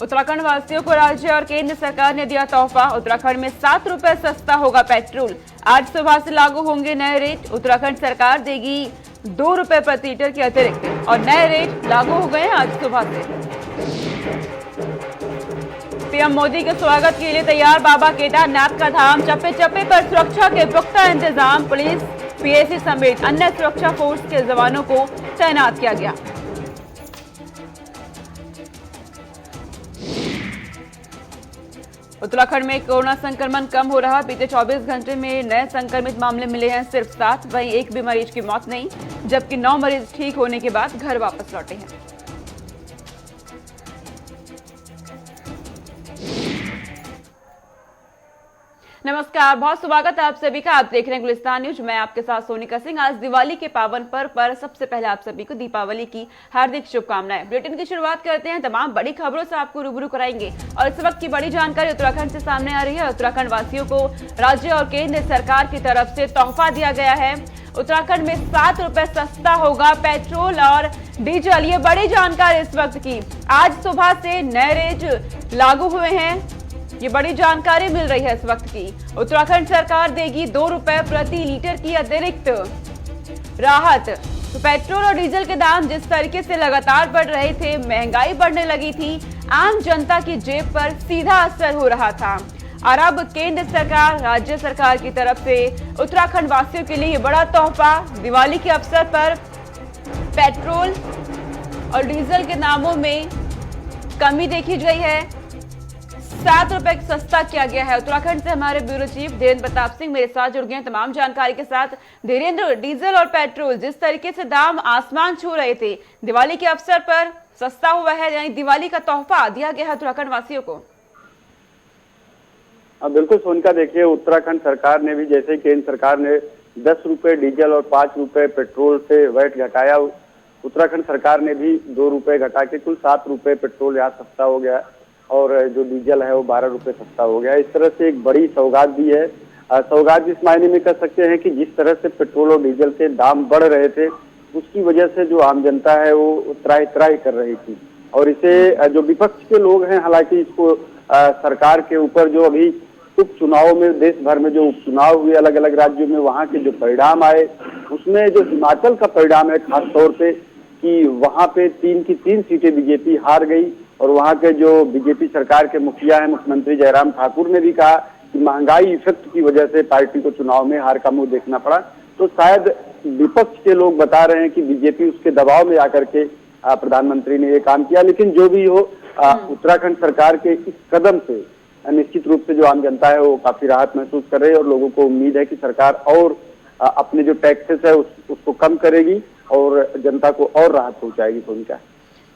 उत्तराखंड वासियों को राज्य और केंद्र सरकार ने दिया तोहफा। उत्तराखंड में 7 रुपए सस्ता होगा पेट्रोल। आज सुबह से लागू होंगे नए रेट। उत्तराखंड सरकार देगी 2 रुपए प्रति लीटर के अतिरिक्त और नए रेट लागू हो गए हैं आज सुबह से। पीएम मोदी के स्वागत के लिए तैयार बाबा केदारनाथ का धाम। चप्पे चप्पे पर सुरक्षा के पुख्ता इंतजाम। पुलिस, पीएसी समेत अन्य सुरक्षा फोर्स के जवानों को तैनात किया गया। उत्तराखंड में कोरोना संक्रमण कम हो रहा। बीते 24 घंटे में नए संक्रमित मामले मिले हैं सिर्फ 7। वहीं एक भी मरीज की मौत नहीं, जबकि 9 मरीज ठीक होने के बाद घर वापस लौटे हैं। नमस्कार, बहुत स्वागत है आप सभी का। आप देख रहे हैं गुलिस्तान न्यूज। मैं आपके साथ सोनिका सिंह। आज दिवाली के पावन पर्व पर सबसे पहले आप सभी को दीपावली की हार्दिक शुभकामनाएं। बुलेटिन की शुरुआत करते हैं। तमाम बड़ी खबरों से आपको रूबरू कराएंगे और इस वक्त की बड़ी जानकारी उत्तराखंड से सामने आ रही है। उत्तराखंड वासियों को राज्य और केंद्र सरकार की तरफ से तोहफा दिया गया है। उत्तराखंड में 7 रुपए सस्ता होगा पेट्रोल और डीजल। ये बड़ी जानकारी इस वक्त की। आज सुबह से नए रेट लागू हुए हैं। ये बड़ी जानकारी मिल रही है इस वक्त की। उत्तराखंड सरकार देगी 2 रुपए प्रति लीटर की अतिरिक्त राहत। तो पेट्रोल और डीजल के दाम जिस तरीके से लगातार बढ़ रहे थे, महंगाई बढ़ने लगी थी, आम जनता की जेब पर सीधा असर हो रहा था। और अब केंद्र सरकार, राज्य सरकार की तरफ से उत्तराखंड वासियों के लिए बड़ा तोहफा। दिवाली के अवसर पर पेट्रोल और डीजल के दामों में कमी देखी गई है। 7 रुपए सस्ता किया गया है। उत्तराखंड से हमारे ब्यूरो चीफ धीरेन्द्र प्रताप सिंह मेरे साथ जुड़ गए हैं तमाम जानकारी के साथ। धीरेन्द्र, डीजल और पेट्रोल जिस तरीके से दाम आसमान छू रहे थे, दिवाली के अवसर पर सस्ता हुआ है, यानी दिवाली का तोहफा दिया गया है उत्तराखंड वासियों को। बिल्कुल सोनिका, देखिए उत्तराखंड सरकार ने भी, जैसे केंद्र सरकार ने 10 रुपए डीजल और 5 रुपए पेट्रोल से वैट घटाया, उत्तराखंड सरकार ने भी 2 रुपए घटा के कुल 7 रुपए पेट्रोल यहाँ सस्ता हो गया और जो डीजल है वो 12 रुपए सस्ता हो गया। इस तरह से एक बड़ी सौगात दी है। सौगात इस मायने में कर सकते हैं कि जिस तरह से पेट्रोल और डीजल के दाम बढ़ रहे थे, उसकी वजह से जो आम जनता है वो त्राही त्राही कर रही थी। और इसे जो विपक्ष के लोग हैं, हालांकि इसको सरकार के ऊपर जो अभी उपचुनाव में, देश भर में जो उपचुनाव हुए अलग अलग राज्यों में, वहाँ के जो परिणाम आए, उसमें जो हिमाचल का परिणाम है खास तौर पे कि वहाँ पे 3 की 3 सीटें बीजेपी हार गई। और वहाँ के जो बीजेपी सरकार के मुखिया हैं, मुख्यमंत्री जयराम ठाकुर ने भी कहा कि महंगाई इफेक्ट की वजह से पार्टी को चुनाव में हार का मुंह देखना पड़ा। तो शायद विपक्ष के लोग बता रहे हैं कि बीजेपी उसके दबाव में आकर के प्रधानमंत्री ने ये काम किया। लेकिन जो भी हो, उत्तराखंड सरकार के इस कदम से निश्चित रूप से जो आम जनता है वो काफी राहत महसूस कर रही है और लोगों को उम्मीद है कि सरकार और अपने जो टैक्सेस है उसको कम करेगी और जनता को और राहत पहुंचाएगी। सोनिका,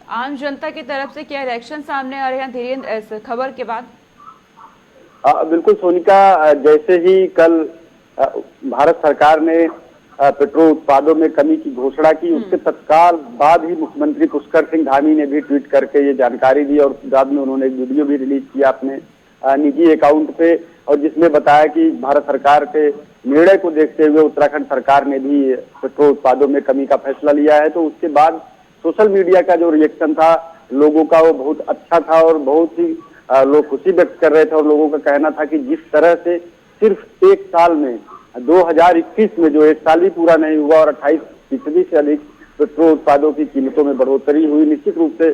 आम जनता की तरफ से क्या रिएक्शन सामने आ रहे हैं धीरेन्द्र इस खबर के बाद? बिल्कुल सोनिका, जैसे ही कल भारत सरकार ने पेट्रोल उत्पादों में कमी की घोषणा की, उसके तत्काल बाद ही मुख्यमंत्री पुष्कर सिंह धामी ने भी ट्वीट करके ये जानकारी दी और बाद में उन्होंने एक वीडियो भी रिलीज किया अपने निजी अकाउंट पे, और जिसमें बताया कि भारत सरकार के निर्णय को देखते हुए उत्तराखंड सरकार ने भी पेट्रोल उत्पादों में कमी का फैसला लिया है। तो उसके बाद सोशल मीडिया का जो रिएक्शन था लोगों का, वो बहुत अच्छा था और बहुत ही लोग खुशी व्यक्त कर रहे थे। और लोगों का कहना था कि जिस तरह से सिर्फ एक साल में 2021 में, जो एक साल भी पूरा नहीं हुआ, और 28% से अधिक पेट्रोल उत्पादों की कीमतों में बढ़ोतरी हुई, निश्चित रूप से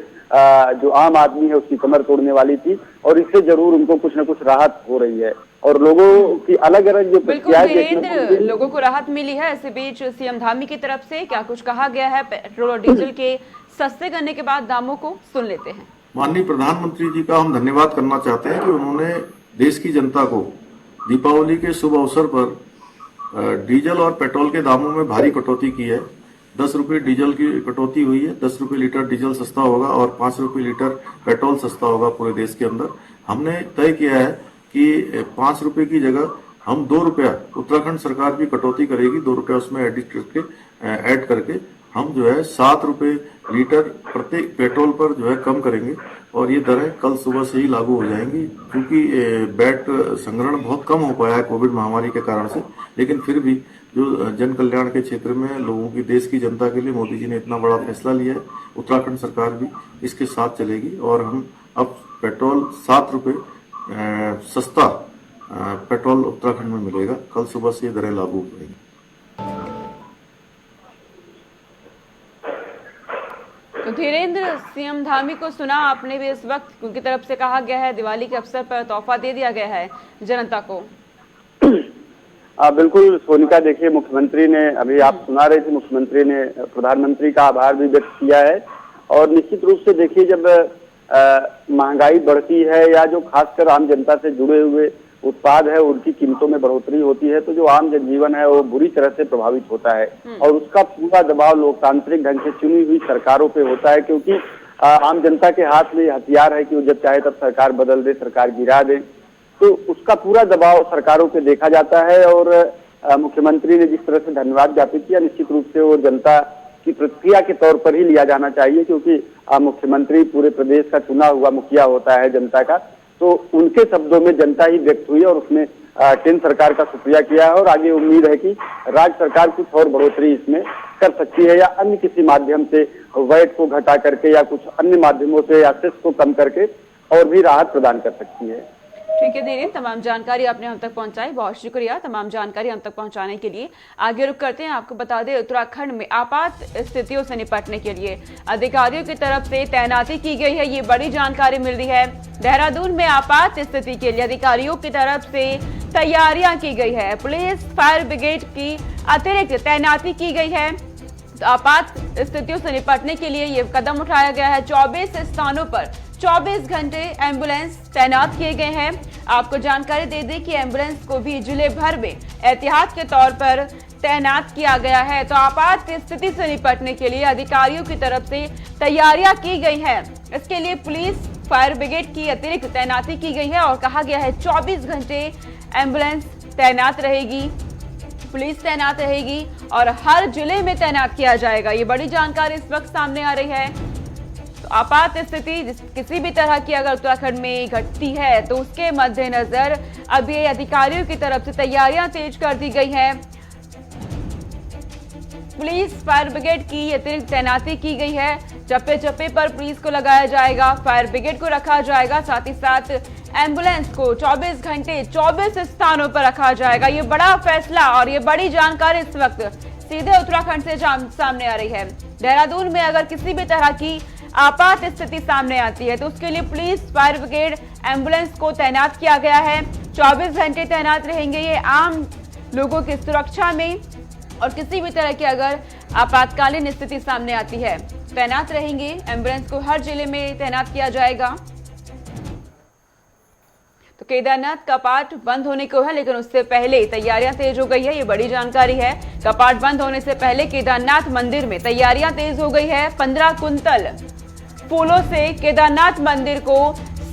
जो आम आदमी है उसकी कमर तोड़ने वाली थी। और इससे जरूर उनको कुछ न कुछ राहत हो रही है और लोगों की अलग अलग जो बिल्कुल लोगों को राहत मिली है। इसी बीच सीएम धामी की तरफ से क्या कुछ कहा गया है पेट्रोल और डीजल के सस्ते करने के बाद दामों को, सुन लेते हैं। माननीय प्रधानमंत्री जी का हम धन्यवाद करना चाहते हैं कि उन्होंने देश की जनता को दीपावली के शुभ अवसर पर डीजल और पेट्रोल के दामों में भारी कटौती की है। 10 रुपए डीजल की कटौती हुई है। 10 रुपए लीटर डीजल सस्ता होगा और 5 रुपए लीटर पेट्रोल सस्ता होगा पूरे देश के अंदर। हमने तय किया है कि 5 रुपए की जगह हम 2 रुपया, उत्तराखंड सरकार भी कटौती करेगी, 2 रुपया उसमें ऐड करके हम जो है 7 रुपए लीटर प्रत्येक पेट्रोल पर जो है कम करेंगे और ये दरें कल सुबह से ही लागू हो जाएंगी। क्योंकि वैट संग्रहण बहुत कम हो पाया है कोविड महामारी के कारण से, लेकिन फिर भी जो जन कल्याण के क्षेत्र में लोगों की, देश की जनता के लिए मोदी जी ने इतना बड़ा फैसला लिया है, उत्तराखंड सरकार भी इसके साथ चलेगी और हम अब पेट्रोल 7 रुपये सस्ता पेट्रोल उत्तराखंड में मिलेगा। कल सुबह से ये दरें लागू होंगी। तो धीरेन्द्र, सीएम धामी को सुना आपने भी, इस वक्त उनकी तरफ से कहा गया है दिवाली के अवसर पर तोहफा दे दिया गया है जनता को। बिल्कुल सोनिका, देखिए मुख्यमंत्री ने, अभी आप सुना रहे थे, मुख्यमंत्री ने प्रधानमंत्री का आभार भी व्यक्त किया है। और निश्चित रूप से देखिए, जब महंगाई बढ़ती है या जो खासकर आम जनता से जुड़े हुए उत्पाद है उनकी कीमतों में बढ़ोतरी होती है, तो जो आम जनजीवन है वो बुरी तरह से प्रभावित होता है। और उसका पूरा दबाव लोकतांत्रिक ढंग से चुनी हुई सरकारों पे होता है, क्योंकि आम जनता के हाथ में हथियार है कि वो जब चाहे तब सरकार बदल दे, सरकार गिरा दे। तो उसका पूरा दबाव सरकारों पे देखा जाता है। और मुख्यमंत्री ने जिस तरह से धन्यवाद ज्ञापित किया, निश्चित रूप से वो जनता की प्रतिक्रिया के तौर पर ही लिया जाना चाहिए, क्योंकि मुख्यमंत्री पूरे प्रदेश का चुना हुआ मुखिया होता है जनता का। तो उनके शब्दों में जनता ही व्यक्त हुई और उसने केंद्र सरकार का शुक्रिया किया है। और आगे उम्मीद है कि राज्य सरकार कुछ और बढ़ोतरी इसमें कर सकती है, या अन्य किसी माध्यम से वैट को घटा करके या कुछ अन्य माध्यमों से या सेस को कम करके और भी राहत प्रदान कर सकती है। ठीक है धीरेन्द्र, तमाम जानकारी आपने हम तक पहुंचाई, बहुत शुक्रिया तमाम जानकारी हम तक पहुंचाने के लिए। आगे रुक करते हैं, आपको बता दें उत्तराखंड में आपात स्थितियों से निपटने के लिए अधिकारियों की तरफ से तैनाती की गई है, ये बड़ी जानकारी मिल रही है। देहरादून में आपात स्थिति के लिए अधिकारियों की तरफ से तैयारियां की गई है, पुलिस फायर ब्रिगेड की अतिरिक्त तैनाती की गई है। तो आपात स्थितियों से निपटने के लिए ये कदम उठाया गया है। 24 स्थानों पर 24 घंटे एम्बुलेंस तैनात किए गए हैं। आपको जानकारी दे दें कि एम्बुलेंस को भी जिले भर में एहतियात के तौर पर तैनात किया गया है। तो आपात स्थिति से निपटने के लिए अधिकारियों की तरफ से तैयारियां की गई हैं। इसके लिए पुलिस फायर ब्रिगेड की अतिरिक्त तैनाती की गई है और कहा गया है 24 घंटे एम्बुलेंस तैनात रहेगी, पुलिस तैनात रहेगी और हर जिले में तैनात किया जाएगा। ये बड़ी जानकारी इस वक्त सामने आ रही है। तो आपात स्थिति किसी भी तरह की अगर उत्तराखंड में घटती है तो उसके मद्देनजर अब ये अधिकारियों की तरफ से तैयारियां तेज कर दी गई है। पुलिस फायर ब्रिगेड की अतिरिक्त तैनाती की गई है। चप्पे चप्पे पर पुलिस को लगाया जाएगा, फायर ब्रिगेड को रखा जाएगा, साथ ही साथ एम्बुलेंस को 24 घंटे 24 स्थानों पर रखा जाएगा। ये बड़ा फैसला और ये बड़ी जानकारी इस वक्त सीधे उत्तराखंड से सामने आ रही है। देहरादून में अगर किसी भी तरह की आपात स्थिति सामने आती है तो उसके लिए पुलिस फायर ब्रिगेड एम्बुलेंस को तैनात किया गया है। 24 घंटे तैनात रहेंगे ये आम लोगों की सुरक्षा में, और किसी भी तरह की अगर आपातकालीन स्थिति सामने आती है तैनात रहेंगे। एम्बुलेंस को हर जिले में तैनात किया जाएगा। तो केदारनाथ कपाट बंद होने को है, लेकिन उससे पहले तैयारियां तेज हो गई है, ये बड़ी जानकारी है। कपाट बंद होने से पहले केदारनाथ मंदिर में तैयारियां तेज हो गई है। 15 कुंतल फूलों से केदारनाथ मंदिर को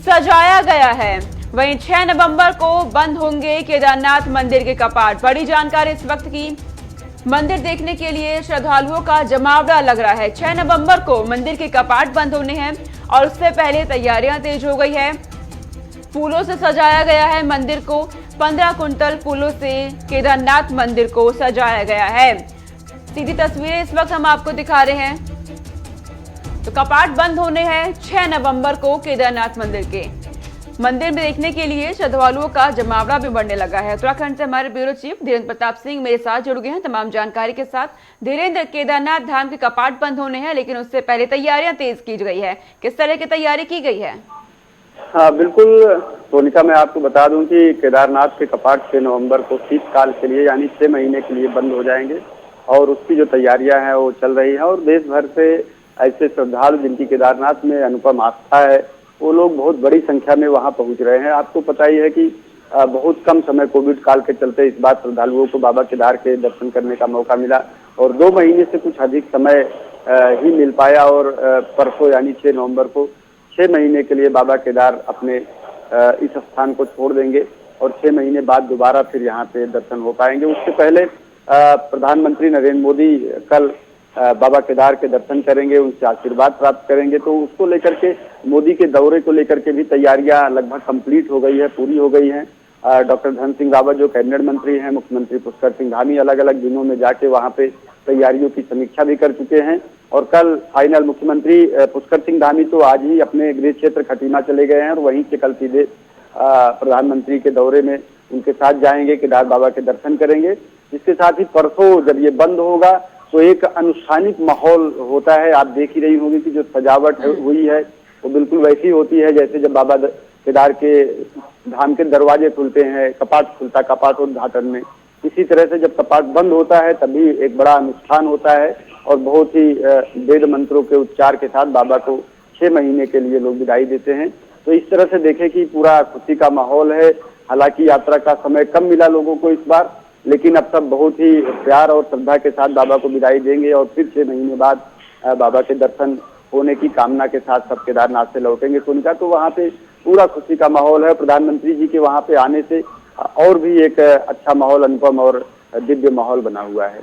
सजाया गया है। वहीं 6 नवंबर को बंद होंगे केदारनाथ मंदिर के कपाट। बड़ी जानकारी इस वक्त की। मंदिर देखने के लिए श्रद्धालुओं का जमावड़ा लग रहा है। 6 नवंबर को मंदिर के कपाट बंद होने हैं और उससे पहले तैयारियां तेज हो गई है। फूलों से सजाया गया है मंदिर को। 15 कुंतल फूलों से केदारनाथ मंदिर को सजाया गया है। सीधी तस्वीरें इस वक्त हम आपको दिखा रहे हैं। तो कपाट बंद होने हैं 6 नवंबर को केदारनाथ मंदिर के। मंदिर में देखने के लिए श्रद्धालुओं का जमावड़ा भी बढ़ने लगा है। उत्तराखंड से हमारे ब्यूरो चीफ धीरेन्द्र प्रताप सिंह मेरे साथ जुड़ गए हैं तमाम जानकारी के साथ। धीरेन्द्र, केदारनाथ धाम के कपाट बंद होने हैं, लेकिन उससे पहले तैयारियां तेज की गई है। किस तरह की तैयारी की गई है? हाँ बिल्कुल सोनिका, मैं आपको बता दूं कि केदारनाथ के कपाट 6 नवंबर को शीतकाल के लिए यानी 6 महीने के लिए बंद हो जाएंगे और उसकी जो तैयारियां हैं वो चल रही हैं। और देश भर से ऐसे श्रद्धालु जिनकी केदारनाथ में अनुपम आस्था है वो लोग बहुत बड़ी संख्या में वहां पहुंच रहे हैं। आपको पता ही है कि बहुत कम समय कोविड काल के चलते इस बार श्रद्धालुओं को बाबा केदार के दर्शन करने का मौका मिला और 2 महीने से कुछ अधिक समय ही मिल पाया। और परसों यानी 6 नवंबर को 6 महीने के लिए बाबा केदार अपने इस स्थान को छोड़ देंगे और 6 महीने बाद दोबारा फिर यहाँ पे दर्शन हो पाएंगे। उससे पहले प्रधानमंत्री नरेंद्र मोदी कल बाबा केदार के दर्शन करेंगे, उनसे आशीर्वाद प्राप्त करेंगे। तो उसको लेकर के मोदी के दौरे को लेकर के भी तैयारियां लगभग कंप्लीट हो गई है, पूरी हो गई हैं। डॉक्टर धन सिंह रावत जो कैबिनेट मंत्री हैं, मुख्यमंत्री पुष्कर सिंह धामी अलग अलग दिनों में जाके वहां पे तैयारियों की समीक्षा भी कर चुके हैं और कल फाइनल मुख्यमंत्री पुष्कर सिंह धामी तो आज ही अपने गृह क्षेत्र खटीमा चले गए हैं और वहीं से कल सीधे प्रधानमंत्री के दौरे में उनके साथ जाएंगे, केदार बाबा के दर्शन करेंगे। इसके साथ ही परसों जब ये बंद होगा तो एक अनुष्ठानिक माहौल होता है। आप देख ही रही होंगी कि जो सजावट हुई है वो बिल्कुल वैसी होती है जैसे जब बाबा केदार के धाम के दरवाजे खुलते हैं, कपाट खुलता, कपाट उद्घाटन में। इसी तरह से जब कपाट बंद होता है तभी एक बड़ा अनुष्ठान होता है और बहुत ही वेद मंत्रों के उच्चार के साथ बाबा को 6 महीने के लिए लोग विदाई देते हैं। तो इस तरह से देखें कि पूरा खुशी का माहौल है। हालांकि यात्रा का समय कम मिला लोगों को इस बार, लेकिन अब सब बहुत ही प्यार और श्रद्धा के साथ बाबा को विदाई देंगे और फिर 6 महीने बाद बाबा के दर्शन होने की कामना के साथ सब केदारनाथ से लौटेंगे। सोनिका, तो वहाँ पे पूरा खुशी का माहौल है। प्रधानमंत्री जी के वहाँ पे आने से और भी एक अच्छा माहौल, अनुपम और दिव्य माहौल बना हुआ है।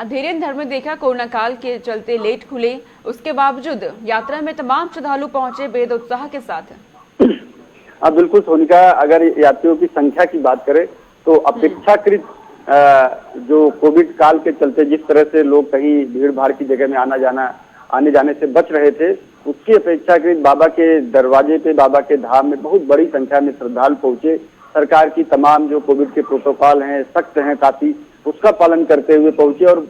धीरेन्द्र धर्म में देखा कोरोना काल के चलते लेट खुले, उसके बावजूद यात्रा में तमाम श्रद्धालु पहुंचे बेहद उत्साह के साथ। हाँ बिल्कुल सोनिका, अगर यात्रियों की संख्या की बात करें तो अपेक्षाकृत जो कोविड काल के चलते जिस तरह से लोग कहीं भीड़ भाड़ की जगह में आने जाने से बच रहे थे, उसकी अपेक्षाकृत बाबा के दरवाजे पे, बाबा के धाम में बहुत बड़ी संख्या में श्रद्धालु पहुंचे। सरकार की तमाम जो कोविड के प्रोटोकॉल हैं, सख्त हैं काफी, उसका पालन करते हुए पहुंचे। और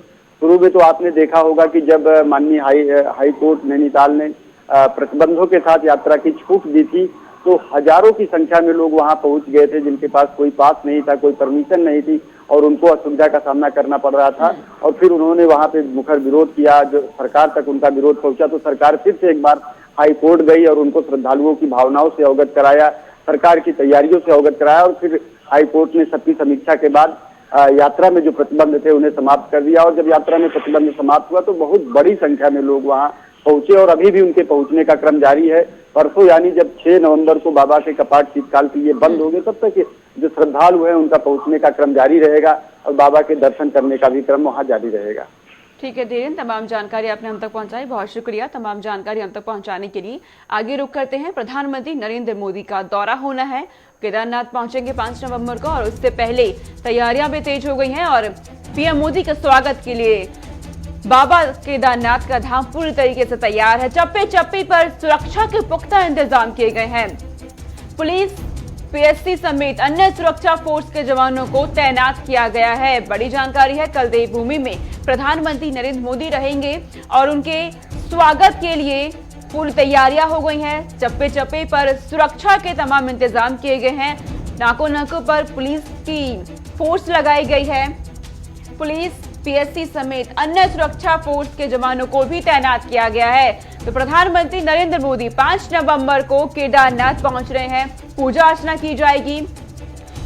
शुरू में तो आपने देखा होगा कि जब माननीय हाई कोर्ट नैनीताल ने प्रतिबंधों के साथ यात्रा की छूट दी थी तो हजारों की संख्या में लोग वहां पहुंच गए थे जिनके पास कोई पास नहीं था, कोई परमिशन नहीं थी और उनको असुविधा का सामना करना पड़ रहा था। और फिर उन्होंने वहां पे मुखर विरोध किया, जो सरकार तक उनका विरोध पहुंचा तो सरकार फिर से एक बार हाई कोर्ट गई और उनको श्रद्धालुओं की भावनाओं से अवगत कराया, सरकार की तैयारियों से अवगत कराया और फिर हाई कोर्ट ने सबकी समीक्षा के बाद यात्रा में जो प्रतिबंध थे उन्हें समाप्त कर दिया। और जब यात्रा में प्रतिबंध समाप्त हुआ तो बहुत बड़ी संख्या में लोग वहां पहुंचे और अभी भी उनके पहुंचने का क्रम जारी है। परसों यानी जब 6 नवंबर को बाबा के कपाट शीतकाल के लिए बंद हो गए तब तक जो श्रद्धालु हैं उनका पहुंचने का क्रम जारी रहेगा और बाबा के दर्शन करने का भी क्रम वहां जारी रहेगा। ठीक है धीरेन्द्र, तमाम जानकारी आपने हम तक पहुंचाई, बहुत शुक्रिया तमाम जानकारी हम तक पहुंचाने के लिए। आगे रुक करते हैं, प्रधानमंत्री नरेंद्र मोदी का दौरा होना है, केदारनाथ पहुंचेंगे 5 नवंबर को और उससे पहले तैयारियां भी तेज हो गई हैं और पीएम मोदी के स्वागत के लिए बाबा केदारनाथ का धाम पूरी तरीके से तैयार है। चप्पे चप्पे पर सुरक्षा के पुख्ता इंतजाम किए गए हैं। पुलिस, पीएससी समेत अन्य सुरक्षा फोर्स के जवानों को तैनात किया गया है। बड़ी जानकारी है, कल देवभूमि में प्रधानमंत्री नरेंद्र मोदी रहेंगे और उनके स्वागत के लिए पूरी तैयारियां हो गई हैं। चप्पे चप्पे पर सुरक्षा के तमाम इंतजाम किए गए हैं। नाकों नाकों पर पुलिस की फोर्स लगाई गई है। पुलिस, पीएससी समेत अन्य सुरक्षा फोर्स के जवानों को भी तैनात किया गया है। तो प्रधानमंत्री नरेंद्र मोदी 5 नवंबर को केदारनाथ पहुंच रहे हैं। पूजा अर्चना की जाएगी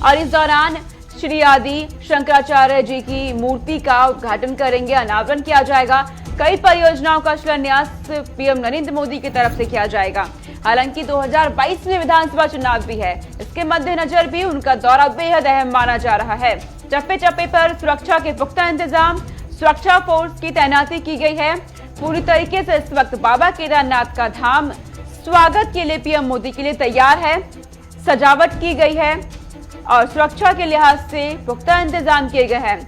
और इस दौरान श्री आदि शंकराचार्य जी की मूर्ति का उद्घाटन करेंगे, अनावरण किया जाएगा। कई परियोजनाओं का शिलान्यास पीएम नरेंद्र मोदी की तरफ से किया जाएगा। हालांकि 2022 में विधानसभा चुनाव भी है, इसके मद्देनजर भी उनका दौरा बेहद अहम माना जा रहा है। चप्पे चप्पे पर सुरक्षा के पुख्ता इंतजाम, सुरक्षा फोर्स की तैनाती की गई है। पूरी तरीके से इस वक्त बाबा केदारनाथ का धाम स्वागत के लिए पीएम मोदी के लिए तैयार है। सजावट की गई है और सुरक्षा के लिहाज से पुख्ता इंतजाम किए गए हैं।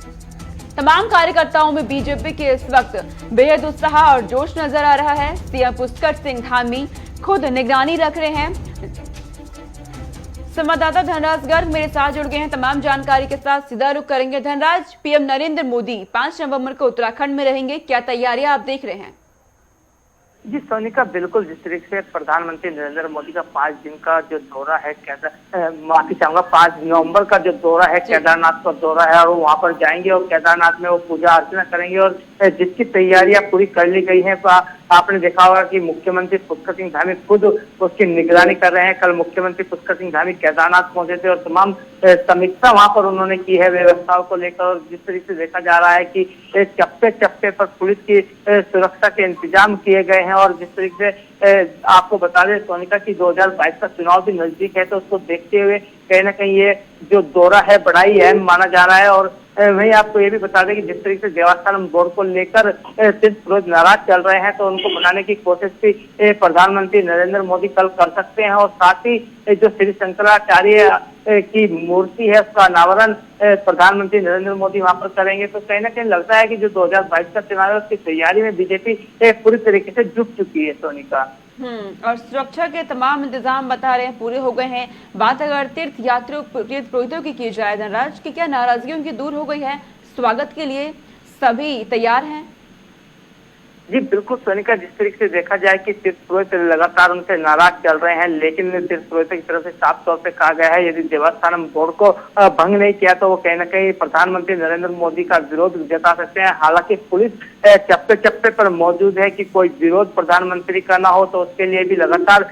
तमाम कार्यकर्ताओं में बीजेपी के इस वक्त बेहद उत्साह और जोश नजर आ रहा है। सीएम पुष्कर सिंह धामी खुद निगरानी रख रहे हैं। संवाददाता धनराज गर्ग मेरे साथ जुड़ गए हैं तमाम जानकारी के साथ, सीधा रुख करेंगे। धनराज, पीएम नरेंद्र मोदी 5 नवंबर को उत्तराखंड में रहेंगे, क्या तैयारियां आप देख रहे हैं? जी सोनिका, बिल्कुल जिस तरीके से प्रधानमंत्री नरेंद्र मोदी का 5 दिन का जो दौरा है, माफी चाहूंगा 5 नवंबर का जो दौरा है, केदारनाथ का दौरा है और वो वहां पर जाएंगे और केदारनाथ में वो पूजा अर्चना करेंगे और जिसकी तैयारियां पूरी कर ली गई हैं। आपने देखा होगा कि मुख्यमंत्री पुष्कर सिंह धामी खुद उसकी निगरानी कर रहे हैं। कल मुख्यमंत्री पुष्कर सिंह धामी केदारनाथ पहुंचे थे और तमाम समीक्षा वहां पर उन्होंने की है व्यवस्थाओं को लेकर। और जिस तरीके से देखा जा रहा है कि चप्पे चप्पे पर पुलिस की सुरक्षा के इंतजाम किए गए हैं और जिस तरीके से आपको बता दें सोनिका की 2022 का चुनाव भी नजदीक है, तो उसको देखते हुए कहीं ना कहीं ये जो दौरा है बड़ा ही अहम माना जा रहा है। और वहीं आपको ये भी बता दें कि जिस तरीके से देवस्थानम बोर्ड को लेकर तीर्थ पुरोहित नाराज चल रहे हैं, तो उनको मनाने की कोशिश भी प्रधानमंत्री नरेंद्र मोदी कल कर सकते हैं। और साथ ही जो श्री शंकराचार्य की मूर्ति है उसका अनावरण प्रधानमंत्री नरेंद्र मोदी वहां पर करेंगे। तो कहीं ना कहीं लगता है कि जो 2022 का चुनाव है उसकी तैयारी में बीजेपी पूरी तरीके से जुट चुकी है सोनिका। और सुरक्षा के तमाम इंतजाम बता रहे हैं पूरे हो गए हैं। बात अगर तीर्थ पुरोहितों की जाए धनराज की, क्या नाराजगी उनकी दूर हो गई है? स्वागत के लिए सभी तैयार हैं? जी बिल्कुल सोनिका, जिस तरीके से देखा जाए कि तीर्थ पुरोहित लगातार उनसे नाराज चल रहे हैं, लेकिन तीर्थ पुरोहित की तरफ से साफ तौर पे कहा गया है यदि देवस्थानम बोर्ड को भंग नहीं किया तो वो कहीं ना कहीं प्रधानमंत्री नरेंद्र मोदी का विरोध जता सकते हैं। हालांकि पुलिस चप्पे चप्पे पर मौजूद है कि कोई विरोध प्रधानमंत्री का ना हो, तो उसके लिए भी लगातार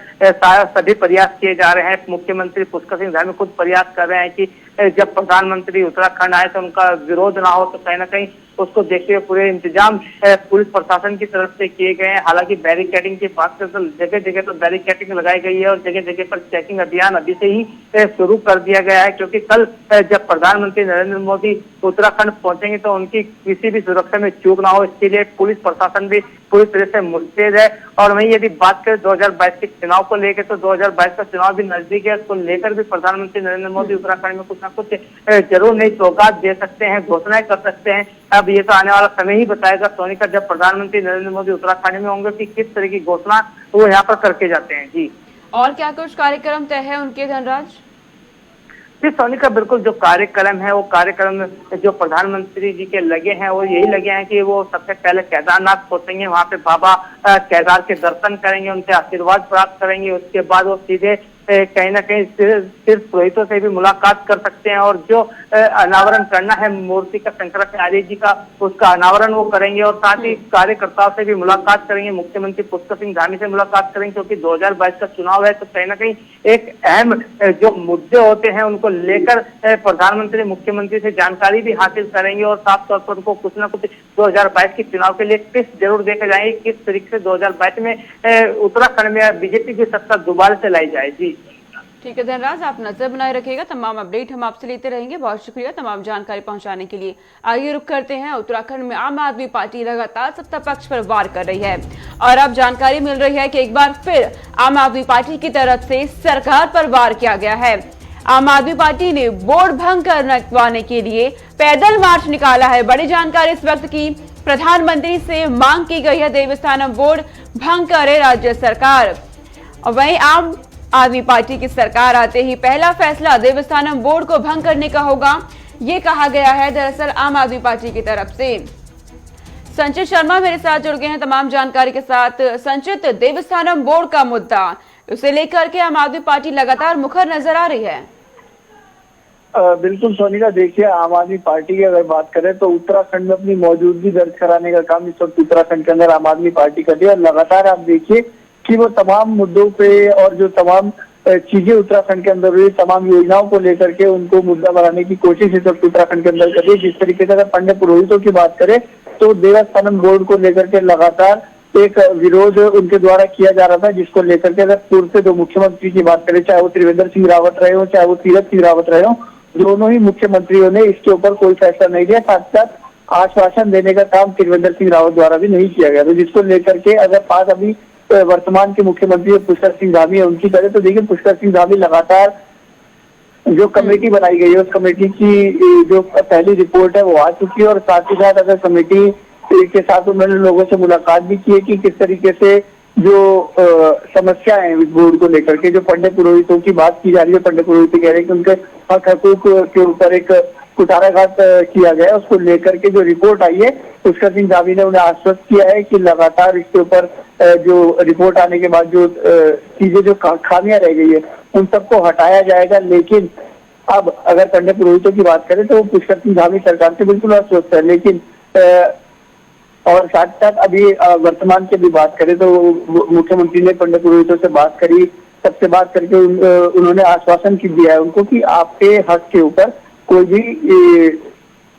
सभी प्रयास किए जा रहे हैं। मुख्यमंत्री पुष्कर सिंह धामी खुद प्रयास कर रहे हैं कि जब प्रधानमंत्री उत्तराखंड आए तो उनका विरोध ना हो, तो कहीं ना कहीं उसको देखते हुए पूरे इंतजाम पुलिस प्रशासन की तरफ से किए गए हैं। हालांकि बैरिकेडिंग की बात करें तो जगह जगह तो बैरिकेडिंग लगाई गई है और जगह जगह पर चेकिंग अभियान अभी से ही शुरू कर दिया गया है, क्योंकि कल जब प्रधानमंत्री नरेंद्र मोदी उत्तराखंड पहुंचेंगे तो उनकी किसी भी सुरक्षा में चूक ना हो, इसके लिए पुलिस प्रशासन भी पूरी तरह से मुस्तैद है। और वहीं यदि बात करें 2022 के चुनाव को लेकर तो 2022 का चुनाव भी नजदीक है, उसको लेकर भी प्रधानमंत्री नरेंद्र मोदी उत्तराखंड में कुछ ना कुछ जरूर नई सौगात दे सकते हैं, घोषणाएं कर सकते हैं। अब ये तो आने वाला समय ही बताएगा सोनिका, जब प्रधानमंत्री नरेंद्र मोदी उत्तराखंड में होंगे कि किस तरह की घोषणा वो यहाँ पर करके जाते हैं। जी और क्या कुछ कार्यक्रम तय है उनके धनराज? जी सोनिका, बिल्कुल जो कार्यक्रम है वो कार्यक्रम जो प्रधानमंत्री जी के लगे हैं वो यही लगे हैं कि वो सबसे पहले केदारनाथ पहुंचेंगे, वहां पे बाबा केदार के दर्शन करेंगे, उनसे आशीर्वाद प्राप्त करेंगे। उसके बाद वो सीधे कहीं ना कहीं तीर्थ पुरोहितों से भी मुलाकात कर सकते हैं और जो अनावरण करना है मूर्ति का शंकराचार्य जी का, उसका अनावरण वो करेंगे और साथ ही कार्यकर्ताओं से भी मुलाकात करेंगे। मुख्यमंत्री पुष्कर सिंह धामी से मुलाकात करेंगे, क्योंकि 2022 का चुनाव है तो कहीं ना कहीं एक अहम जो मुद्दे होते हैं उनको लेकर प्रधानमंत्री मुख्यमंत्री से जानकारी भी हासिल करेंगे और साफ तौर पर उनको कुछ ना कुछ 2022 के चुनाव के लिए टिप्स जरूर देखे जाएंगे, किस तरीके से 2022 में उत्तराखंड में बीजेपी की सत्ता दोबारा से लाई जाए। जी ठीक है धनराज, आप नजर बनाए रखिएगा, तमाम अपडेट हम आपसे लेते रहेंगे। बहुत शुक्रिया तमाम जानकारी पहुंचाने के लिए। आगे रुक करते हैं, उत्तराखंड में आम आदमी पार्टी लगातार सत्ता पक्ष पर वार कर रही है और अब जानकारी मिल रही है कि एक बार फिर आम आदमी पार्टी की तरफ से सरकार पर वार किया गया है। आम आदमी पार्टी ने बोर्ड भंग करवाने के लिए पैदल मार्च निकाला है। बड़ी जानकारी इस वक्त की प्रधानमंत्री से मांग की गई है, देवस्थानम बोर्ड भंग करे राज्य सरकार। और वहीं आम आदमी पार्टी की सरकार आते ही पहला फैसला देवस्थानम बोर्ड को भंग करने का होगा, ये कहा गया है दरअसल आम आदमी पार्टी की तरफ से। संचित शर्मा मेरे साथ जुड़ गए हैं तमाम जानकारी के साथ। संचित, देवस्थानम बोर्ड का मुद्दा, उसे लेकर के आम आदमी पार्टी लगातार मुखर नजर आ रही है। बिल्कुल सोनिका, देखिए आम आदमी पार्टी की अगर बात करें तो उत्तराखंड में अपनी मौजूदगी दर्ज कराने का काम इस वक्त उत्तराखंड के अंदर आम आदमी पार्टी कर रही है और लगातार आप देखिए कि वो तमाम मुद्दों पे और जो तमाम चीजें उत्तराखंड के अंदर हुई, तमाम योजनाओं को लेकर के उनको मुद्दा बनाने की कोशिश इस वक्त उत्तराखंड के अंदर कर रही है। जिस तरीके से अगर पंडित पुरोहितों की बात करें तो देवस्थानम बोर्ड को लेकर के लगातार एक विरोध उनके द्वारा किया जा रहा था, जिसको लेकर के अगर पूर्व से दो मुख्यमंत्री की बात करें, चाहे वो त्रिवेंद्र सिंह रावत रहे हो चाहे वो तीरथ सिंह रावत रहे हो, दोनों ही मुख्यमंत्रियों ने इसके ऊपर कोई फैसला नहीं लिया। साथ साथ आश्वासन देने का काम त्रिवेंद्र सिंह रावत द्वारा भी नहीं किया गया। तो जिसको लेकर के अगर बात अभी वर्तमान के मुख्यमंत्री पुष्कर सिंह धामी है उनकी करें तो देखिए पुष्कर सिंह धामी लगातार जो कमेटी बनाई गई है उस कमेटी की जो पहली रिपोर्ट है वो आ चुकी है और साथ ही साथ अगर कमेटी के साथ उन्होंने लोगों से मुलाकात भी की है कि किस तरीके से जो समस्या है इस बोर्ड को लेकर के, जो पंडित पुरोहितों की बात की जा रही है, पंडित पुरोहित कह रहे हैं कि उनके हक हकूक के ऊपर एक कुठाराघात किया गया है, उसको लेकर के जो रिपोर्ट आई है पुष्कर सिंह धामी ने उन्हें आश्वस्त किया है कि लगातार इसके ऊपर जो रिपोर्ट आने के बाद जो चीजें जो खामियां रह गई है उन सबको हटाया जाएगा। लेकिन अब अगर पंडित पुरोहितों की बात करें तो पुष्कर सिंह धामी सरकार से बिल्कुल आश्वस्त है, लेकिन और साथ साथ अभी वर्तमान की भी बात करें तो मुख्यमंत्री ने पंडित पुरोहितों से बात करी, सबसे बात करके उन्होंने आश्वासन दिया है उनको कि आपके हक के ऊपर कोई भी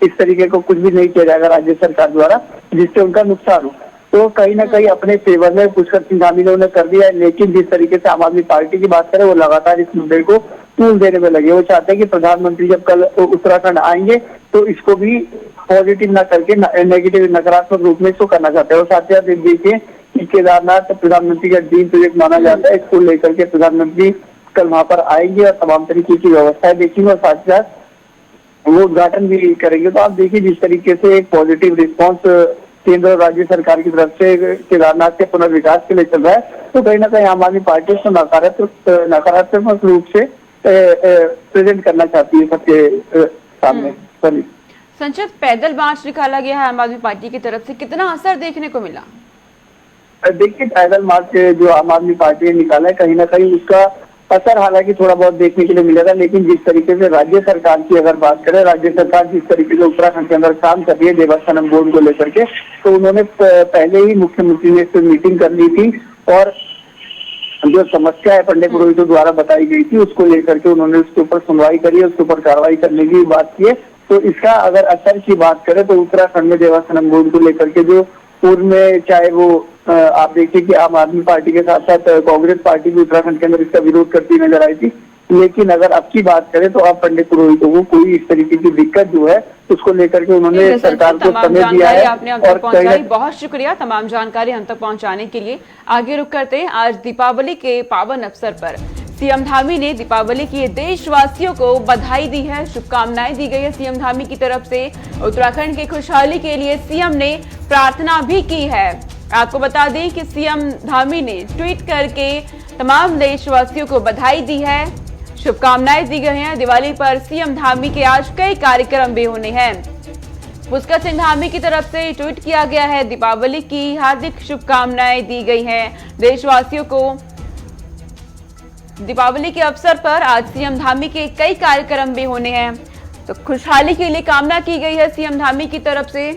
इस तरीके को कुछ भी नहीं किया जाएगा राज्य सरकार द्वारा जिससे उनका नुकसान हो। तो कहीं ना कहीं अपने फेवर में पुष्कर सिंह धामी ने उन्हें कर दिया है, लेकिन जिस तरीके से आम आदमी पार्टी की बात करें वो लगातार इस मुद्दे को तूल देने में लगे। वो चाहते हैं कि प्रधानमंत्री जब कल उत्तराखंड आएंगे तो इसको भी पॉजिटिव न करके नेगेटिव नकारात्मक रूप में इसको करना चाहते हैं। और साथ ही साथ देखिए कि केदारनाथ प्रधानमंत्री का ड्रीम प्रोजेक्ट माना जाता है, इसको लेकर के प्रधानमंत्री कल वहां पर आएंगे और तमाम तरीके की व्यवस्थाएं देखेंगे और साथ ही साथ वो उद्घाटन भी करेंगे। तो आप देखिए जिस तरीके से एक पॉजिटिव रिस्पॉन्स केंद्र और राज्य सरकार की तरफ से केदारनाथ के पुनर्विकास के लिए चल रहा है, तो कहीं ना कहीं आम आदमी पार्टी उसको नकारात्मक रूप से प्रेजेंट करना चाहती है सबके सामने। संचित, पैदल मार्च निकाला गया है आम आदमी पार्टी की तरफ से, कितना असर देखने को मिला? देखिए पैदल मार्च जो आम आदमी पार्टी ने निकाला है, कहीं ना कहीं उसका असर हालांकि थोड़ा बहुत देखने के लिए मिलेगा, लेकिन जिस तरीके से राज्य सरकार की अगर बात करें, राज्य सरकार जिस तरीके से उत्तराखंड के अंदर काम कर रही है देवस्थानम बोर्ड को लेकर के, तो उन्होंने पहले ही मुख्यमंत्री ने इससे मीटिंग कर ली थी और जो समस्या है पंडित पुरोहितों द्वारा बताई गई थी उसको लेकर के उन्होंने उसके ऊपर सुनवाई करी है, उसके ऊपर कार्रवाई करने की बात की है। तो इसका अगर असर की बात करें तो उत्तराखंड में देवस्थानम बोर्ड को लेकर के जो पूर्व में चाहे वो आप देखिए कि आम आदमी पार्टी के साथ साथ कांग्रेस पार्टी भी उत्तराखंड के अंदर इसका विरोध करती नजर आई थी, लेकिन अगर अब की बात करें तो अब पंडित पुरोहितों को कोई इस तरीके की दिक्कत जो है उसको लेकर के उन्होंने सरकार को समय दिया है। आपने हम तक पहुंचाई, बहुत शुक्रिया तमाम जानकारी हम तक पहुंचाने के लिए। आगे रुक करते हैं, आज दीपावली के पावन अवसर पर सीएम धामी ने दीपावली की देशवासियों को बधाई दी है, शुभकामनाएं दी गई है सीएम धामी की तरफ से। उत्तराखंड की खुशहाली के लिए सीएम ने प्रार्थना भी की है। आपको बता दें कि सीएम धामी ने ट्वीट करके तमाम देशवासियों को बधाई दी है, शुभकामनाएं दी गई हैं। दिवाली पर सीएम धामी के आज कई कार्यक्रम भी होने हैं। पुष्कर सिंह धामी की तरफ से ट्वीट किया गया है, दीपावली की हार्दिक शुभकामनाएं दी गई हैं देशवासियों को। दीपावली के अवसर पर आज सीएम धामी के कई कार्यक्रम भी होने हैं, तो खुशहाली के लिए कामना की गई है सीएम धामी की तरफ से।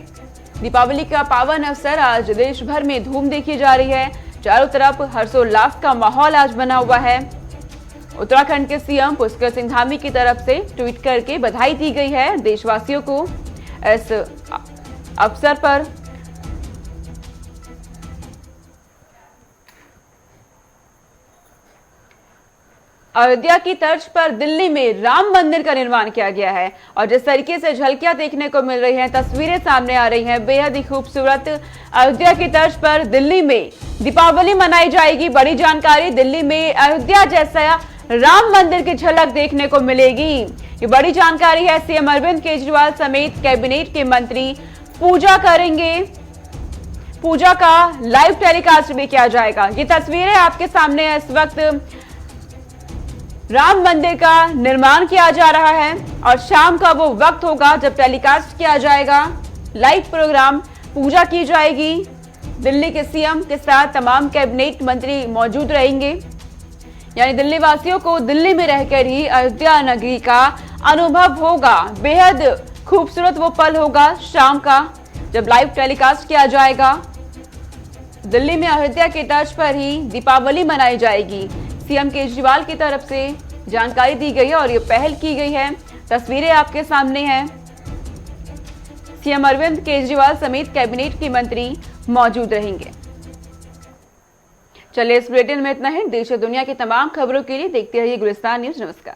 दीपावली का पावन अवसर आज देश भर में धूम देखी जा रही है, चारों तरफ हर्षोल्लास का माहौल आज बना हुआ है। उत्तराखंड के सीएम पुष्कर सिंह धामी की तरफ से ट्वीट करके बधाई दी गई है देशवासियों को इस अवसर पर। अयोध्या की तर्ज पर दिल्ली में राम मंदिर का निर्माण किया गया है और जिस तरीके से झलकियां देखने को मिल रही हैं, तस्वीरें सामने आ रही हैं, बेहद ही खूबसूरत अयोध्या की तर्ज पर दिल्ली में दीपावली मनाई जाएगी। बड़ी जानकारी, दिल्ली में अयोध्या जैसा राम मंदिर की झलक देखने को मिलेगी। ये बड़ी जानकारी है। सीएम अरविंद केजरीवाल समेत कैबिनेट के मंत्री पूजा करेंगे, पूजा का लाइव टेलीकास्ट भी किया जाएगा। ये तस्वीरें आपके सामने है। इस वक्त राम मंदिर का निर्माण किया जा रहा है और शाम का वो वक्त होगा जब टेलीकास्ट किया जाएगा, लाइव प्रोग्राम, पूजा की जाएगी। दिल्ली के सीएम के साथ तमाम कैबिनेट मंत्री मौजूद रहेंगे, यानी दिल्ली वासियों को दिल्ली में रहकर ही अयोध्या नगरी का अनुभव होगा। बेहद खूबसूरत वो पल होगा शाम का जब लाइव टेलीकास्ट किया जाएगा। दिल्ली में अयोध्या के तर्ज पर ही दीपावली मनाई जाएगी। सीएम केजरीवाल की तरफ से जानकारी दी गई है और ये पहल की गई है। तस्वीरें आपके सामने हैं। सीएम अरविंद केजरीवाल समेत कैबिनेट के मंत्री मौजूद रहेंगे। चलिए इस बुलेटिन में इतना ही। देश और दुनिया की तमाम खबरों के लिए देखते रहिए गुलिस्तान न्यूज। नमस्कार।